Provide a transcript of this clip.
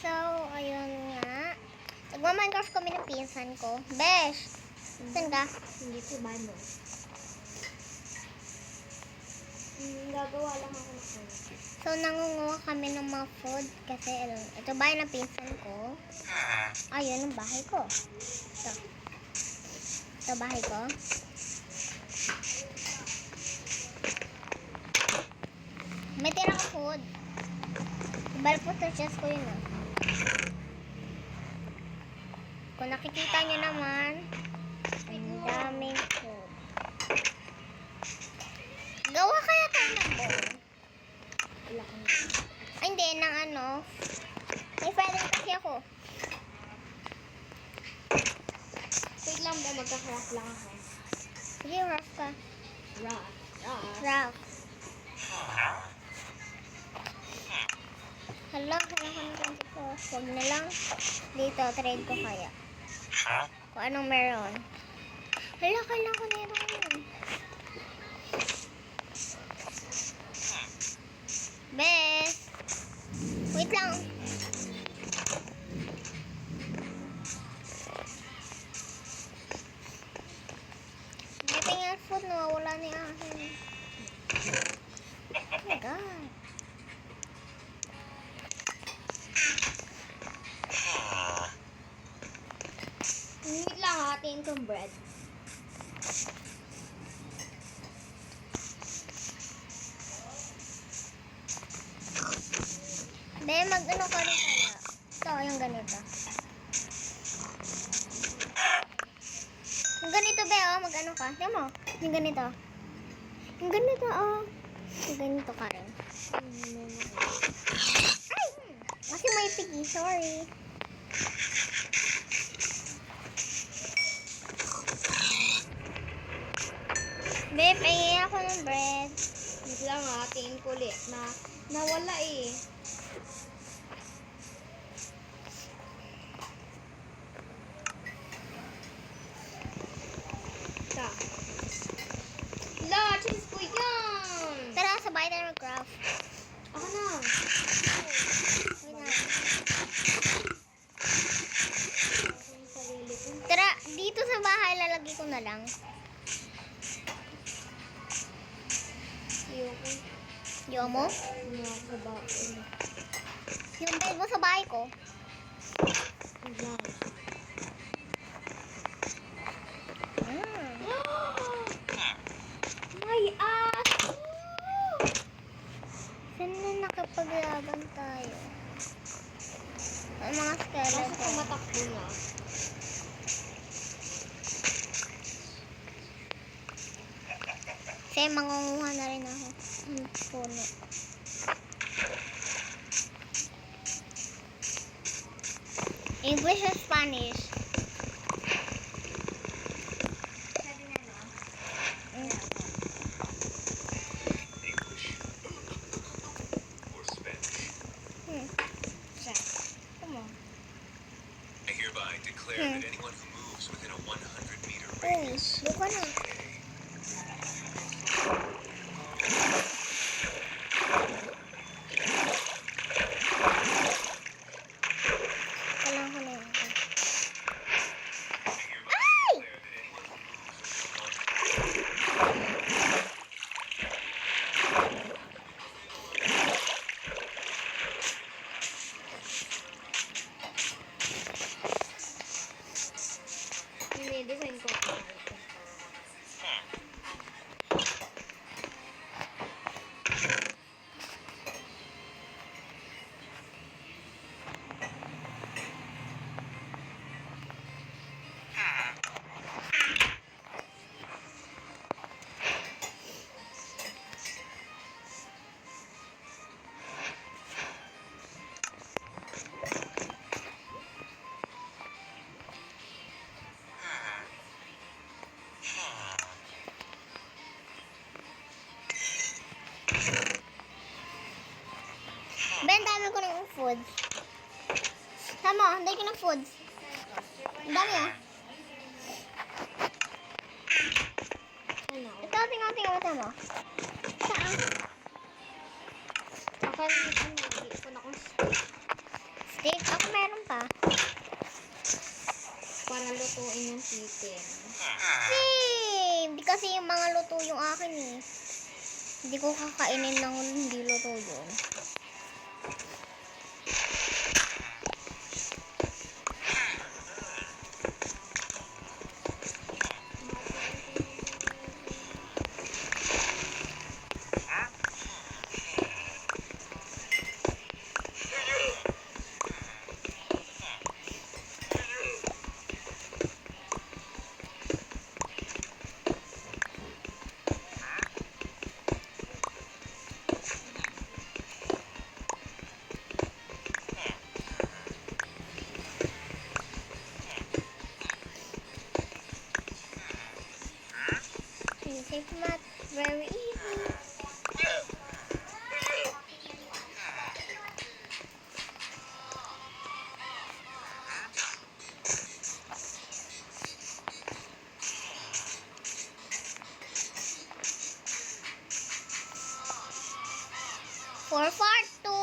So, ayun nga. Nagma-Minecraft kami ng pinsan ko. Besh! Saan ka? Hindi ko ba, no? Gagawa lang ako ng food. So, nangunguha kami ng mga food kasi, ito bahay ng pinsan ko. Ayun, ang bahay ko. Ito bahay ko. May tirang food. Ibal po sa chest ko yun, oh. Kung nakikita nyo naman, ang daming food. Gawa kaya tayo ng bowl? Wala kang Ay, hindi, ng ano. May feather kasi ako. wait lang ba, magka-craft lang ako. Sige, rough ka. Rough. Rough. Hala, kailangan ko ng 24. Huwag na lang. Dito, trade ko kaya. Kung anong meron. Hala, kailangan ko na yun. Bes! Wait lang. May tingnan food, nawawala ni akin. Oh my God. Wait lang, hatiin kong bread. Be, mag-ano ka rin kaya? Ito, yung ganito. Yung ganito, be, oh, mag-ano ka. Tignan mo, yung ganito. Yung ganito, oh. Yung ganito ka rin. Ay! Kasi may pigi, sorry. Be, pahingin ako ng bread. Wait lang, hatiin ko ulit. Nawala eh. Ito. La, cheese ko yan! Tara, sabay tayo mag-craft. Ako na. Wait na. Ang sarili ko. Tara, dito sa bahay, lalagay ko na lang. Ayoko. Yo mo? Ayoko ba? Yung bed mo sa bahay ko. Wait lang. May ass! Saan na nakapaglaban tayo? Ang mga Basta skeleton. tumatakbo na. Kasi mangunguha na rin ako. Ang puno. English or Spanish? English or Spanish. Come on. I hereby declare that anyone who moves within a 100-meter Oh, radius look na. Kailangan ko na yun. I hereby Ay! declare that anyone who moves within 100 Ini-design ko. Ben, dami ko ng food. Tama, hindi ko ng food. Ang dami ah. Ano? Ito, tingnan mo, tama. Saan? Akan, hindi ko na kung Steak. Ako pa. Para lutuin yung chicken. Hindi kasi yung mga luto yung akin eh. Hindi ko kakainin ng hindi luto yun. It's not very easy. For part 2.